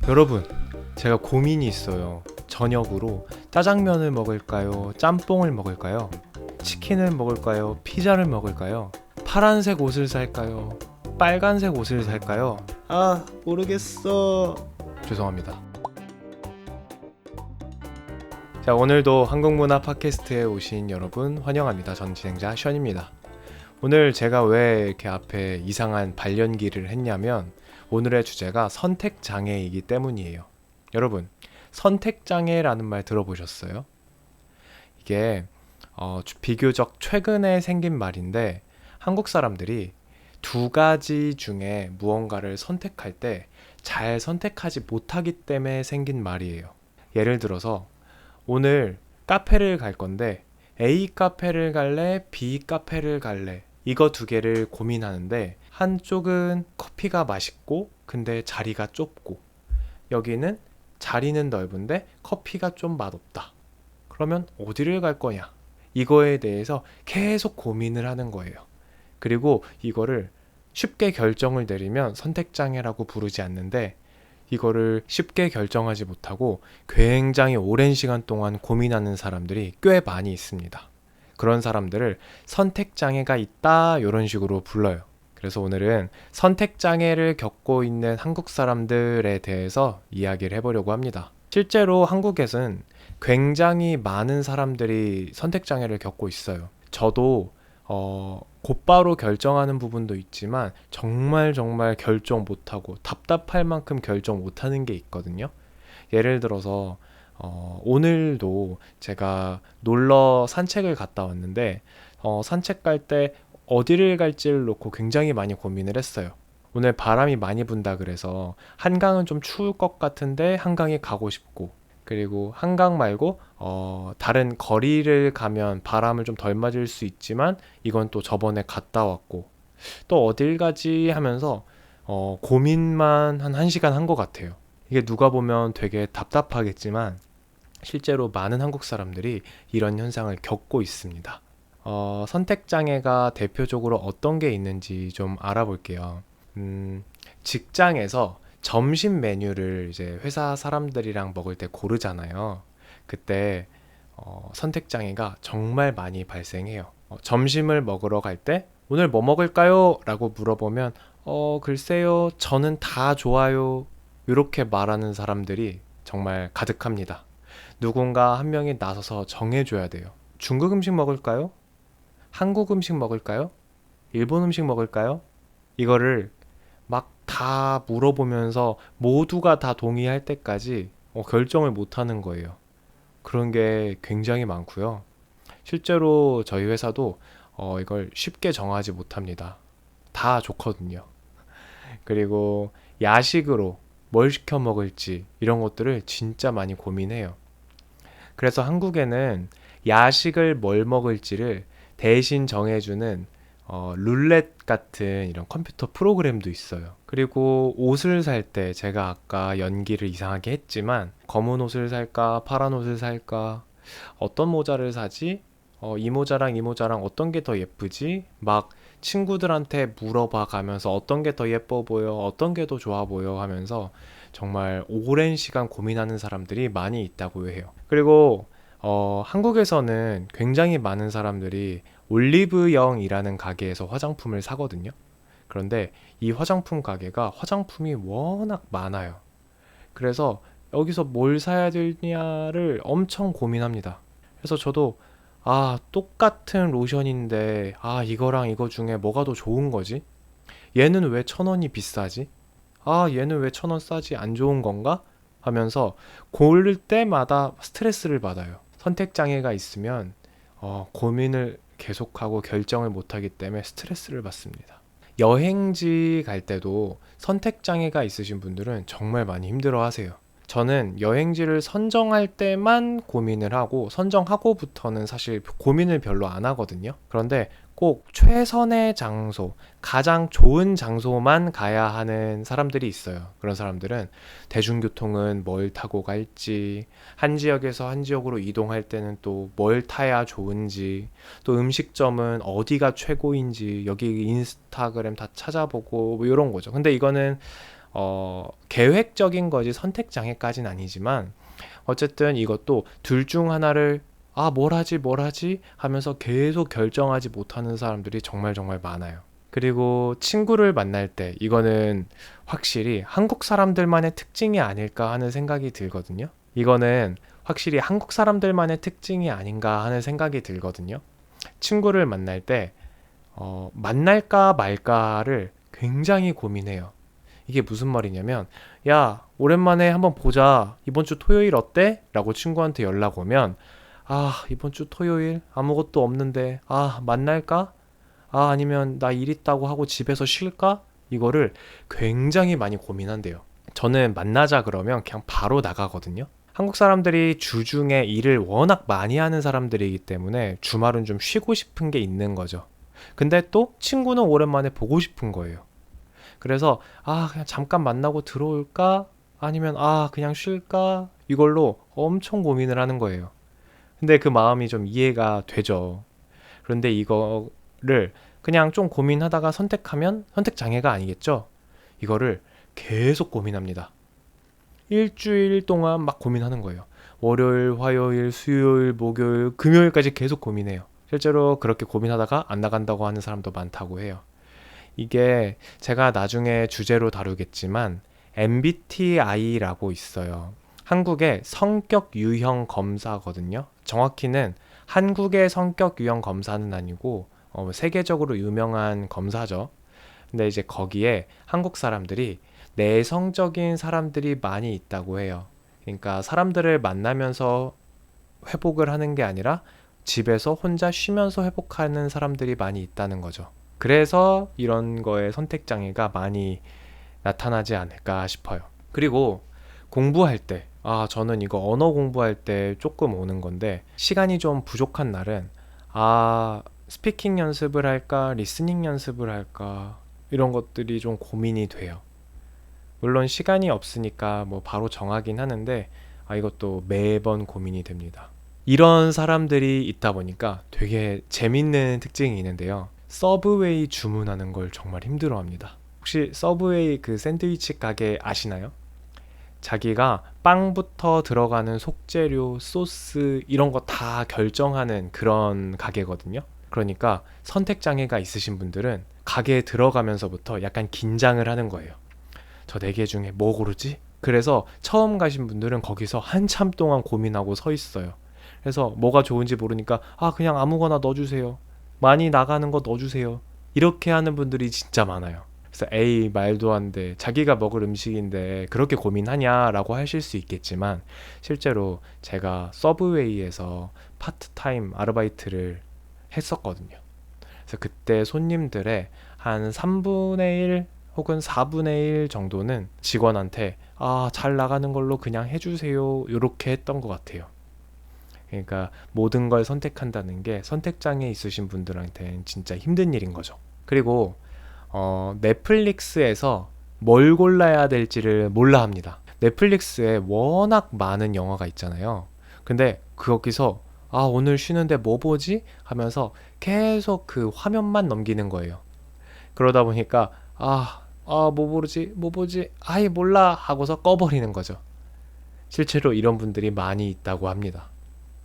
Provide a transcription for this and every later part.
여러분, 제가 고민이 있어요. 저녁으로 짜장면을 먹을까요? 짬뽕을 먹을까요? 치킨을 먹을까요? 피자를 먹을까요? 파란색 옷을 살까요? 빨간색 옷을 살까요? 모르겠어. 죄송합니다. 자, 오늘도 한국문화 팟캐스트에 오신 여러분 환영합니다. 전 진행자 션입니다. 오늘 제가 왜 이렇게 앞에 이상한 발연기를 했냐면 오늘의 주제가 선택장애이기 때문이에요. 여러분, 선택장애라는 말 들어보셨어요? 이게 비교적 최근에 생긴 말인데 한국 사람들이 두 가지 중에 무언가를 선택할 때 잘 선택하지 못하기 때문에 생긴 말이에요. 예를 들어서 오늘 카페를 갈 건데 A 카페를 갈래? B 카페를 갈래? 이거 두 개를 고민하는데 한쪽은 커피가 맛있고 근데 자리가 좁고 여기는 자리는 넓은데 커피가 좀 맛없다. 그러면 어디를 갈 거냐? 이거에 대해서 계속 고민을 하는 거예요. 그리고 이거를 쉽게 결정을 내리면 선택장애라고 부르지 않는데 이거를 쉽게 결정하지 못하고 굉장히 오랜 시간 동안 고민하는 사람들이 꽤 많이 있습니다. 그런 사람들을 선택장애가 있다 이런 식으로 불러요. 그래서 오늘은 선택장애를 겪고 있는 한국 사람들에 대해서 이야기를 해보려고 합니다. 실제로 한국에서는 굉장히 많은 사람들이 선택장애를 겪고 있어요. 저도 곧바로 결정하는 부분도 있지만 정말 결정 못하고 답답할 만큼 결정 못하는 게 있거든요. 예를 들어서 오늘도 제가 놀러 산책을 갔다 왔는데 산책 갈 때 어디를 갈지를 놓고 굉장히 많이 고민을 했어요. 오늘 바람이 많이 분다 그래서 한강은 좀 추울 것 같은데 한강에 가고 싶고 그리고 한강 말고 다른 거리를 가면 바람을 좀 덜 맞을 수 있지만 이건 또 저번에 갔다 왔고 또 어딜 가지 하면서 고민만 한 1시간 한 것 같아요. 이게 누가 보면 되게 답답하겠지만 실제로 많은 한국 사람들이 이런 현상을 겪고 있습니다. 선택장애가 대표적으로 어떤 게 있는지 좀 알아볼게요. 직장에서 점심 메뉴를 이제 회사 사람들이랑 먹을 때 고르잖아요. 그때 선택장애가 정말 많이 발생해요. 점심을 먹으러 갈 때 오늘 뭐 먹을까요? 라고 물어보면 글쎄요, 저는 다 좋아요. 이렇게 말하는 사람들이 정말 가득합니다. 누군가 한 명이 나서서 정해줘야 돼요. 중국 음식 먹을까요? 한국 음식 먹을까요? 일본 음식 먹을까요? 이거를 막 다 물어보면서 모두가 다 동의할 때까지 결정을 못 하는 거예요. 그런 게 굉장히 많고요. 실제로 저희 회사도 이걸 쉽게 정하지 못합니다. 다 좋거든요. 그리고 야식으로 뭘 시켜 먹을지 이런 것들을 진짜 많이 고민해요. 그래서 한국에는 야식을 뭘 먹을지를 대신 정해주는 룰렛 같은 이런 컴퓨터 프로그램도 있어요. 그리고 옷을 살 때 제가 아까 연기를 이상하게 했지만 검은 옷을 살까 파란 옷을 살까 어떤 모자를 사지 이 모자랑 이 모자랑 어떤 게 더 예쁘지 막 친구들한테 물어봐 가면서 어떤 게 더 예뻐 보여 어떤 게 더 좋아 보여 하면서 정말 오랜 시간 고민하는 사람들이 많이 있다고 해요. 그리고 한국에서는 굉장히 많은 사람들이 올리브영이라는 가게에서 화장품을 사거든요. 그런데 이 화장품 가게가 화장품이 워낙 많아요. 그래서 여기서 뭘 사야 되냐를 엄청 고민합니다. 그래서 저도 똑같은 로션인데 이거랑 이거 중에 뭐가 더 좋은 거지? 얘는 왜 1,000원이 비싸지? 얘는 왜 1,000원 싸지? 안 좋은 건가? 하면서 고를 때마다 스트레스를 받아요. 선택장애가 있으면 고민을 계속하고 결정을 못하기 때문에 스트레스를 받습니다. 여행지 갈 때도 선택장애가 있으신 분들은 정말 많이 힘들어 하세요. 저는 여행지를 선정할 때만 고민을 하고 선정하고부터는 사실 고민을 별로 안 하거든요. 그런데 꼭 최선의 장소, 가장 좋은 장소만 가야 하는 사람들이 있어요. 그런 사람들은 대중교통은 뭘 타고 갈지, 한 지역에서 한 지역으로 이동할 때는 또 뭘 타야 좋은지, 또 음식점은 어디가 최고인지, 여기 인스타그램 다 찾아보고 뭐 이런 거죠. 근데 이거는 계획적인 거지 선택장애까지는 아니지만 어쨌든 이것도 둘 중 하나를 뭘 하지 하면서 계속 결정하지 못하는 사람들이 정말 정말 많아요. 그리고 친구를 만날 때 이거는 확실히 한국 사람들만의 특징이 아닐까 하는 생각이 들거든요. 이거는 확실히 한국 사람들만의 특징이 아닌가 하는 생각이 들거든요. 친구를 만날 때 만날까 말까를 굉장히 고민해요. 이게 무슨 말이냐면, 야, 오랜만에 한번 보자. 이번 주 토요일 어때? 라고 친구한테 연락 오면, 이번 주 토요일 아무것도 없는데, 만날까? 아니면 나 일 있다고 하고 집에서 쉴까? 이거를 굉장히 많이 고민한대요. 저는 만나자 그러면 그냥 바로 나가거든요. 한국 사람들이 주중에 일을 워낙 많이 하는 사람들이기 때문에 주말은 좀 쉬고 싶은 게 있는 거죠. 근데 또 친구는 오랜만에 보고 싶은 거예요. 그래서 그냥 잠깐 만나고 들어올까? 아니면 그냥 쉴까? 이걸로 엄청 고민을 하는 거예요. 근데 그 마음이 좀 이해가 되죠. 그런데 이거를 그냥 좀 고민하다가 선택하면 선택 장애가 아니겠죠? 이거를 계속 고민합니다. 일주일 동안 막 고민하는 거예요. 월요일, 화요일, 수요일, 목요일, 금요일까지 계속 고민해요. 실제로 그렇게 고민하다가 안 나간다고 하는 사람도 많다고 해요. 이게 제가 나중에 주제로 다루겠지만 MBTI라고 있어요. 한국의 성격 유형 검사거든요. 정확히는 한국의 성격 유형 검사는 아니고 세계적으로 유명한 검사죠. 근데 이제 거기에 한국 사람들이 내성적인 사람들이 많이 있다고 해요. 그러니까 사람들을 만나면서 회복을 하는 게 아니라 집에서 혼자 쉬면서 회복하는 사람들이 많이 있다는 거죠. 그래서 이런 거에 선택장애가 많이 나타나지 않을까 싶어요. 그리고 공부할 때, 저는 이거 언어 공부할 때 조금 오는 건데, 시간이 좀 부족한 날은, 스피킹 연습을 할까, 리스닝 연습을 할까, 이런 것들이 좀 고민이 돼요. 물론 시간이 없으니까 뭐 바로 정하긴 하는데, 이것도 매번 고민이 됩니다. 이런 사람들이 있다 보니까 되게 재밌는 특징이 있는데요. 서브웨이 주문하는 걸 정말 힘들어합니다. 혹시 서브웨이 그 샌드위치 가게 아시나요? 자기가 빵부터 들어가는 속재료, 소스 이런 거 다 결정하는 그런 가게거든요. 그러니까 선택장애가 있으신 분들은 가게에 들어가면서부터 약간 긴장을 하는 거예요. 저 4개 중에 뭐 고르지? 그래서 처음 가신 분들은 거기서 한참 동안 고민하고 서 있어요. 그래서 뭐가 좋은지 모르니까 그냥 아무거나 넣어주세요. 많이 나가는 거 넣어주세요. 이렇게 하는 분들이 진짜 많아요. 그래서 에이 말도 안 돼. 자기가 먹을 음식인데 그렇게 고민하냐라고 하실 수 있겠지만 실제로 제가 서브웨이에서 파트타임 아르바이트를 했었거든요. 그래서 그때 손님들의 한 3분의 1 혹은 4분의 1 정도는 직원한테 잘 나가는 걸로 그냥 해주세요. 이렇게 했던 것 같아요. 그러니까 모든 걸 선택한다는 게 선택장애 있으신 분들한테는 진짜 힘든 일인 거죠. 그리고 넷플릭스에서 뭘 골라야 될지를 몰라 합니다. 넷플릭스에 워낙 많은 영화가 있잖아요. 근데 거기서 오늘 쉬는데 뭐 보지? 하면서 계속 그 화면만 넘기는 거예요. 그러다 보니까 뭐 보지? 아예 몰라 하고서 꺼버리는 거죠. 실제로 이런 분들이 많이 있다고 합니다.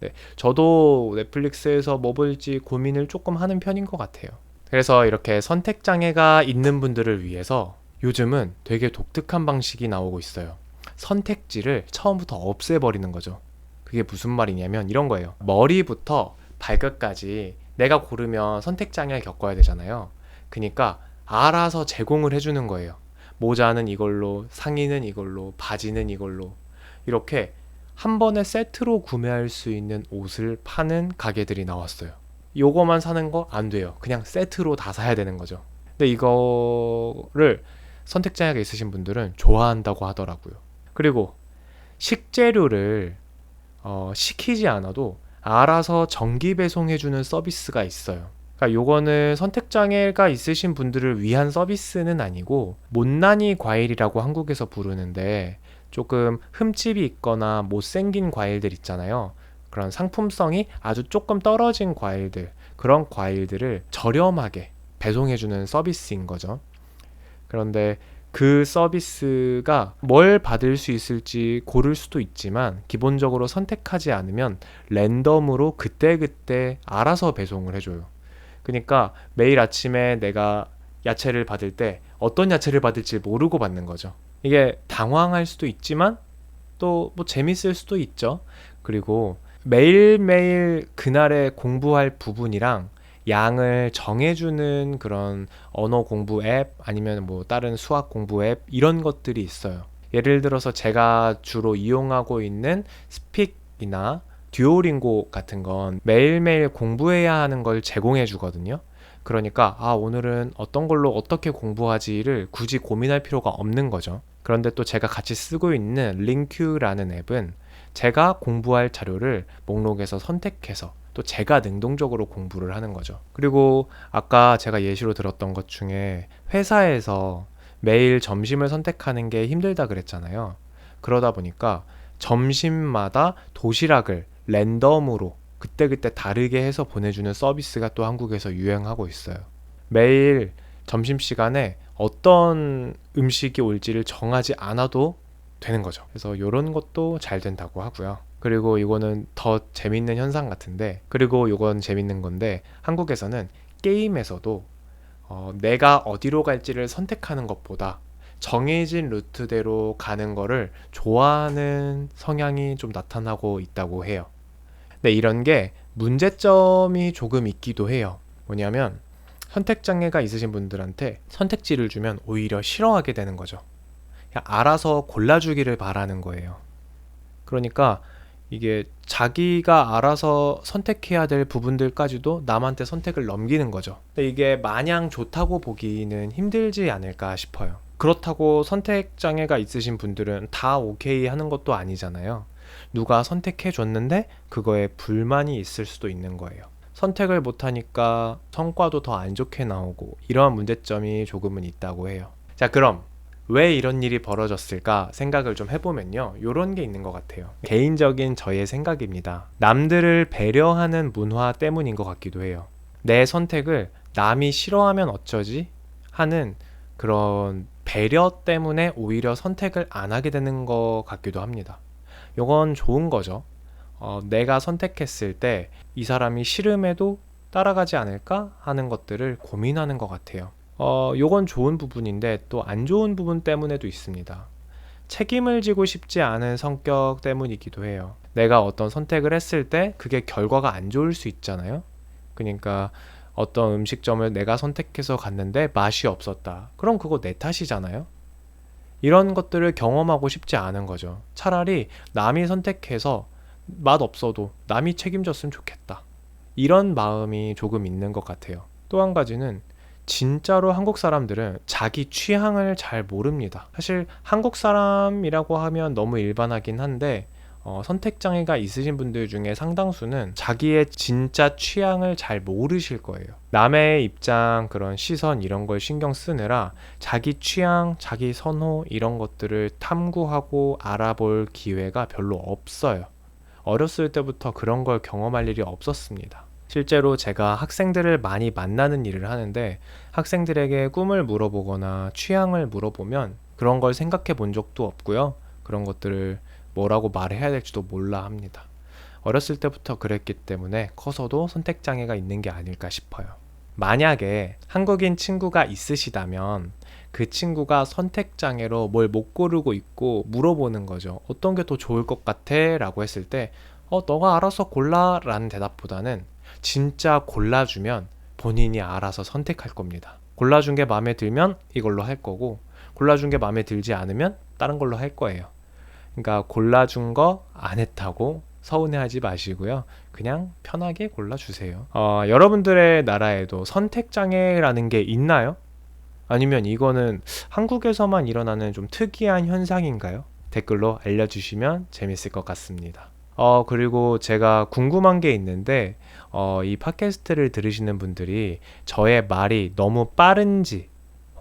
네, 저도 넷플릭스에서 뭐 볼지 고민을 조금 하는 편인 것 같아요. 그래서 이렇게 선택장애가 있는 분들을 위해서 요즘은 되게 독특한 방식이 나오고 있어요. 선택지를 처음부터 없애버리는 거죠. 그게 무슨 말이냐면 이런 거예요. 머리부터 발끝까지 내가 고르면 선택장애 겪어야 되잖아요. 그러니까 알아서 제공을 해주는 거예요. 모자는 이걸로, 상의는 이걸로, 바지는 이걸로 이렇게 한 번에 세트로 구매할 수 있는 옷을 파는 가게들이 나왔어요. 요거만 사는 거 안 돼요. 그냥 세트로 다 사야 되는 거죠. 근데 이거를 선택장애가 있으신 분들은 좋아한다고 하더라고요. 그리고 식재료를 시키지 않아도 알아서 정기 배송해주는 서비스가 있어요. 그러니까 요거는 선택장애가 있으신 분들을 위한 서비스는 아니고 못난이 과일이라고 한국에서 부르는데 조금 흠집이 있거나 못생긴 과일들 있잖아요. 그런 상품성이 아주 조금 떨어진 과일들, 그런 과일들을 저렴하게 배송해주는 서비스인 거죠. 그런데 그 서비스가 뭘 받을 수 있을지 고를 수도 있지만 기본적으로 선택하지 않으면 랜덤으로 그때그때 알아서 배송을 해줘요. 그러니까 매일 아침에 내가 야채를 받을 때 어떤 야채를 받을지 모르고 받는 거죠. 이게 당황할 수도 있지만 또 뭐 재밌을 수도 있죠. 그리고 매일매일 그날에 공부할 부분이랑 양을 정해주는 그런 언어 공부 앱 아니면 뭐 다른 수학 공부 앱 이런 것들이 있어요. 예를 들어서 제가 주로 이용하고 있는 스픽이나 듀오링고 같은 건 매일매일 공부해야 하는 걸 제공해 주거든요. 그러니까 오늘은 어떤 걸로 어떻게 공부하지를 굳이 고민할 필요가 없는 거죠. 그런데 또 제가 같이 쓰고 있는 링큐라는 앱은 제가 공부할 자료를 목록에서 선택해서 또 제가 능동적으로 공부를 하는 거죠. 그리고 아까 제가 예시로 들었던 것 중에 회사에서 매일 점심을 선택하는 게 힘들다 그랬잖아요. 그러다 보니까 점심마다 도시락을 랜덤으로 그때그때 다르게 해서 보내주는 서비스가 또 한국에서 유행하고 있어요. 매일 점심시간에 어떤 음식이 올지를 정하지 않아도 되는 거죠. 그래서 이런 것도 잘 된다고 하고요. 그리고 이거는 더 재밌는 현상 같은데, 그리고 이건 재밌는 건데, 한국에서는 게임에서도 내가 어디로 갈지를 선택하는 것보다 정해진 루트대로 가는 거를 좋아하는 성향이 좀 나타나고 있다고 해요. 근데 이런 게 문제점이 조금 있기도 해요. 뭐냐면 선택장애가 있으신 분들한테 선택지를 주면 오히려 싫어하게 되는 거죠. 그냥 알아서 골라주기를 바라는 거예요. 그러니까 이게 자기가 알아서 선택해야 될 부분들까지도 남한테 선택을 넘기는 거죠. 근데 이게 마냥 좋다고 보기는 힘들지 않을까 싶어요. 그렇다고 선택 장애가 있으신 분들은 다 오케이 하는 것도 아니잖아요. 누가 선택해 줬는데 그거에 불만이 있을 수도 있는 거예요. 선택을 못하니까 성과도 더 안 좋게 나오고 이러한 문제점이 조금은 있다고 해요. 자, 그럼 왜 이런 일이 벌어졌을까 생각을 좀 해보면요, 요런 게 있는 것 같아요. 개인적인 저의 생각입니다. 남들을 배려하는 문화 때문인 것 같기도 해요. 내 선택을 남이 싫어하면 어쩌지? 하는 그런 배려 때문에 오히려 선택을 안 하게 되는 것 같기도 합니다. 요건 좋은 거죠. 내가 선택했을 때 이 사람이 싫음에도 따라가지 않을까 하는 것들을 고민하는 것 같아요. 요건 좋은 부분인데 또 안 좋은 부분 때문에도 있습니다. 책임을 지고 싶지 않은 성격 때문이기도 해요. 내가 어떤 선택을 했을 때 그게 결과가 안 좋을 수 있잖아요. 그러니까 어떤 음식점을 내가 선택해서 갔는데 맛이 없었다. 그럼 그거 내 탓이잖아요. 이런 것들을 경험하고 싶지 않은 거죠. 차라리 남이 선택해서 맛 없어도 남이 책임졌으면 좋겠다. 이런 마음이 조금 있는 것 같아요. 또 한 가지는 진짜로 한국 사람들은 자기 취향을 잘 모릅니다. 사실 한국 사람이라고 하면 너무 일반하긴 한데 선택장애가 있으신 분들 중에 상당수는 자기의 진짜 취향을 잘 모르실 거예요. 남의 입장, 그런 시선 이런 걸 신경 쓰느라 자기 취향, 자기 선호 이런 것들을 탐구하고 알아볼 기회가 별로 없어요. 어렸을 때부터 그런 걸 경험할 일이 없었습니다. 실제로 제가 학생들을 많이 만나는 일을 하는데 학생들에게 꿈을 물어보거나 취향을 물어보면 그런 걸 생각해 본 적도 없고요. 그런 것들을 뭐라고 말해야 될지도 몰라 합니다. 어렸을 때부터 그랬기 때문에 커서도 선택장애가 있는 게 아닐까 싶어요. 만약에 한국인 친구가 있으시다면 그 친구가 선택장애로 뭘 못 고르고 있고 물어보는 거죠. 어떤 게 더 좋을 것 같아? 라고 했을 때 너가 알아서 골라 라는 대답보다는 진짜 골라주면 본인이 알아서 선택할 겁니다. 골라준 게 마음에 들면 이걸로 할 거고 골라준 게 마음에 들지 않으면 다른 걸로 할 거예요. 그러니까 골라준 거 안 했다고 서운해하지 마시고요. 그냥 편하게 골라주세요. 여러분들의 나라에도 선택장애라는 게 있나요? 아니면 이거는 한국에서만 일어나는 좀 특이한 현상인가요? 댓글로 알려주시면 재밌을 것 같습니다. 그리고 제가 궁금한 게 있는데, 이 팟캐스트를 들으시는 분들이 저의 말이 너무 빠른지,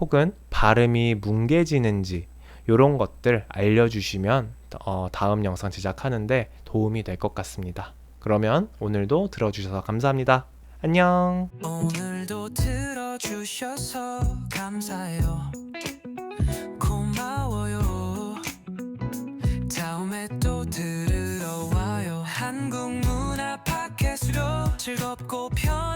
혹은 발음이 뭉개지는지, 이런 것들 알려주시면 다음 영상 제작하는데 도움이 될 것 같습니다. 그러면 오늘도 들어주셔서 감사합니다. 안녕. 오늘도 들어주셔서 감사해요. 즐겁고 편